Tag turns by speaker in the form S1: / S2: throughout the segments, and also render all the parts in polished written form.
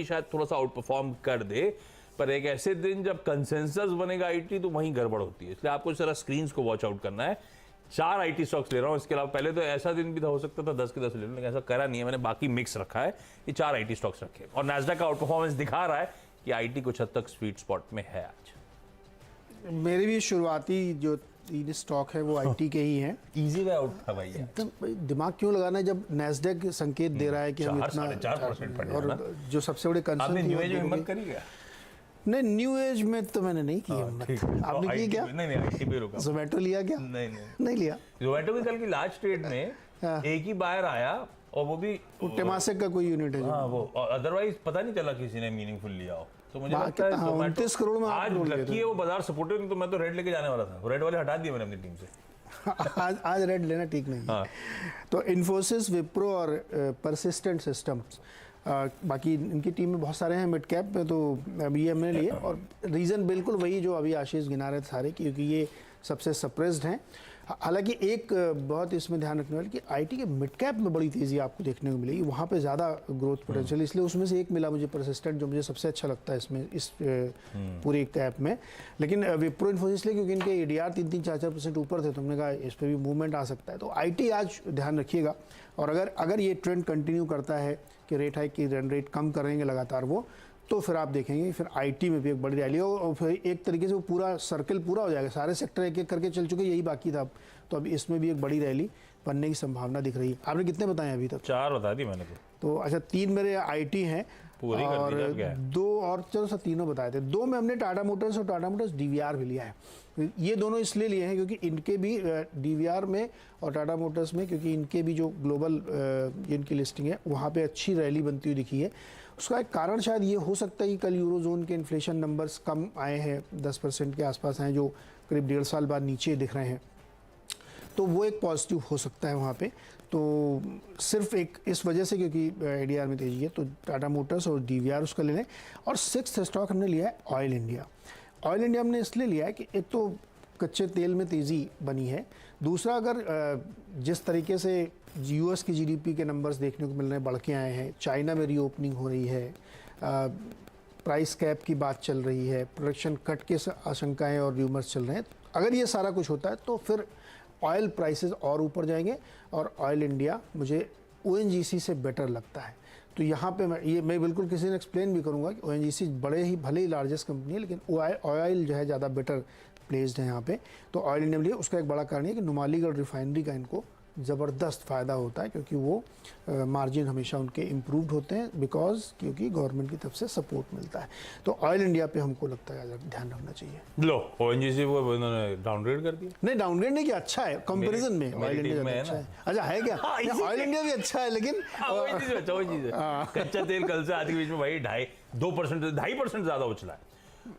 S1: शायद थोड़ा सा आउट परफॉर्म कर दे, पर एक ऐसे दिन जब कंसेंसस बनेगा आईटी तो वहीं गड़बड़ होती है। इसलिए आपको जरा स्क्रीन्स को वॉच आउट करना है। 4 आईटी स्टॉक्स ले रहा हूँ, इसके अलावा पहले तो ऐसा दिन भी था, हो सकता था 10 के 10 ले लूं, लेकिन ऐसा करा नहीं है मैंने, बाकी मिक्स रखा है। ये 4 आईटी स्टॉक्स रखे और नैस्डैक का आउट परफॉर्मेंस दिखा रहा है कि आईटी कुछ हद तक स्वीट स्पॉट में है आज।
S2: मेरे भी शुरुआती जो 3 स्टॉक है वो आईटी के ही हैं।
S1: इजी वे आउट था भाई।
S2: एकदम दिमाग क्यों लगाना है जब नैस्डैक संकेत दे रहा है कि हम इतना
S1: 4%
S2: और जो सबसे बड़े कंसर्न
S1: न्यू एज में हिम्मत करी क्या?
S2: नहीं, न्यू एज में तो मैंने नहीं की हिम्मत। आपने की क्या?
S1: नहीं आईटी पे रुका।
S2: जोमेटो लिया क्या? नहीं लिया।
S1: जोमेटो भी कल की लास्ट ट्रेड में एक ही बायर आया और वो भी
S2: टेमासेक का कोई यूनिट है।
S1: हाँ वो, अदरवाइज पता नहीं चला किसी ने मीनिंगफुल लिया हो। तो मुझे लगता है
S2: 29 करोड़ में
S1: आज लकी है वो बाजार सपोर्टिव, नहीं तो मैं तो रेड लेके जाने वाला था। रेड वाले हटा दिए मैंने अपनी टीम से।
S2: आज रेड लेना ठीक नहीं।
S1: हाँ।
S2: तो इन्फोसिस, विप्रो और परसिस्टेंट सिस्टम्स, बाकी इनकी टीम में बहुत सारे हैं मिड कैप में, तो अभी ये हमने लिए। और रीज़न बिल्कुल वही जो अभी आशीष गिना रहे थे सारे, क्योंकि ये सबसे सप्रेस्ड हैं। हालांकि एक बहुत इसमें ध्यान रखने वाली कि आईटी के मिड कैप में बड़ी तेज़ी आपको देखने को मिलेगी, वहाँ पे ज़्यादा ग्रोथ पोटेंशियल, इसलिए उसमें से एक मिला मुझे परसिस्टेंट, जो मुझे सबसे अच्छा लगता है इसमें, इस पूरी कैप में। लेकिन विप्रो इन्फोसिस लिए क्योंकि इनके एडीआर 3-4% ऊपर थे, तो हमने कहा इस पर भी मूवमेंट आ सकता है। तो आईटी आज ध्यान रखिएगा, और अगर ये ट्रेंड कंटिन्यू करता है कि रेट हाइक की रन रेट कम करेंगे लगातार वो, तो फिर आप देखेंगे फिर आईटी में भी एक बड़ी रैली हो, और फिर एक तरीके से वो पूरा सर्कल पूरा हो जाएगा। सारे सेक्टर एक एक करके चल चुके, यही बाकी था अब, तो अब इसमें भी एक बड़ी रैली बनने की संभावना दिख रही है। आपने कितने बताए अभी तक?
S1: 4 बता दी मैंने
S2: तो अच्छा, 3 मेरे आईटी हैं और 2 और, चलो सर तीनों बताए थे। 2 में हमने टाटा मोटर्स और टाटा मोटर्स डीवीआर भी लिया है। ये दोनों इसलिए लिए हैं क्योंकि इनके भी डीवीआर में और टाटा मोटर्स में, क्योंकि इनके भी जो ग्लोबल इनकी लिस्टिंग है वहाँ पे अच्छी रैली बनती हुई दिखी है। उसका एक कारण शायद ये हो सकता है कि कल यूरोजोन के इन्फ्लेशन नंबर्स कम आए हैं, 10% के आसपास हैं, जो करीब 1.5 साल बाद नीचे दिख रहे हैं, तो वो एक पॉजिटिव हो सकता है वहाँ पे। तो सिर्फ एक इस वजह से, क्योंकि एडीआर में तेजी है, तो टाटा मोटर्स और डीवीआर उसका ले लें। और 6th स्टॉक हमने लिया है ऑयल इंडिया। ऑयल इंडिया हमने इसलिए लिया है कि एक तो कच्चे तेल में तेज़ी बनी है, दूसरा अगर जिस तरीके से यूएस की जीडीपी के नंबर्स देखने को मिल रहे हैं, बढ़ के आए हैं, चाइना में रीओपनिंग हो रही है, प्राइस कैप की बात चल रही है, प्रोडक्शन कट के आशंकाएँ और र्यूमर्स चल रहे हैं, अगर ये सारा कुछ होता है तो फिर ऑयल प्राइसेस और ऊपर जाएंगे। और ऑयल इंडिया मुझे ओएनजीसी से बेटर लगता है। तो यहाँ पे मैं बिल्कुल किसी ने एक्सप्लेन भी करूँगा कि ओएनजीसी भले ही लार्जेस्ट कंपनी है, लेकिन ऑयल जो है ज़्यादा बेटर प्लेस्ड है यहाँ पे। तो ऑयल इंडिया लिए उसका एक बड़ा कारण है कि नुमालीगढ़ रिफाइनरी का इनको ज़बरदस्त फ़ायदा होता है, क्योंकि वो मार्जिन हमेशा उनके इम्प्रूव्ड होते हैं, क्योंकि गवर्नमेंट की तरफ से सपोर्ट मिलता है। तो ऑयल इंडिया पे हमको लगता है ध्यान रखना चाहिए।
S1: लो ओएनजीसी को उन्होंने डाउनग्रेड कर दिया।
S2: नहीं, डाउनग्रेड नहीं किया, अच्छा है कंपैरिजन में ऑयल इंडिया अच्छा है। अच्छा है क्या? ऑयल इंडिया भी अच्छा है, लेकिन
S1: कच्चा तेल कल से आज के बीच में भाई 2.5% ज़्यादा उछला है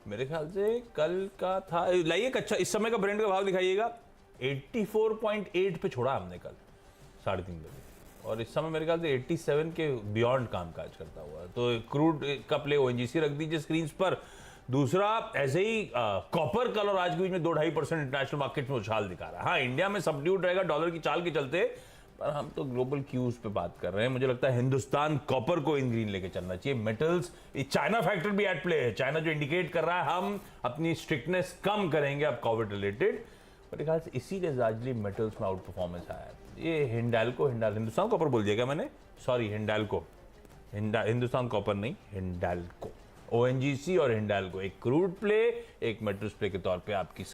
S1: मेरे ख्याल से। कल का था, लाइए कच्चा इस समय का ब्रेंड का भाव दिखाइएगा। 84.8 पे छोड़ा हमने कल 3:30 बजे, और इस समय मेरे ख्याल से 87 के बियॉन्ड कामकाज करता हुआ। तो क्रूड का प्ले ओएनजीसी रख दीजिए स्क्रीन पर। दूसरा, ऐसे ही कॉपर कल और आज के बीच में 2-2.5% इंटरनेशनल मार्केट में उछाल दिखा रहा है। हाँ, इंडिया में सबड्यूड रहेगा डॉलर की चाल के चलते, पर हम तो ग्लोबल क्यूज पे बात कर रहे हैं। मुझे लगता है हिंदुस्तान कॉपर को इन ग्रीन लेके चलना चाहिए। मेटल्स, चाइना फैक्टर भी एट प्ले है। चाइना जो इंडिकेट कर रहा है हम अपनी स्ट्रिक्टनेस कम करेंगे अब कोविड रिलेटेड, मेरे ख्याल से इसीलिए लार्जली मेटल्स में आउट परफॉर्मेंस आया है। ये हिंदुस्तान कॉपर बोल दिया क्या मैंने? सॉरी, हिंदुस्तान कॉपर नहीं, हिंडाल्को। ओएनजीसी और हिंडाल्को, एक क्रूड प्ले, एक मेटल्स प्ले के तौर पे आपकी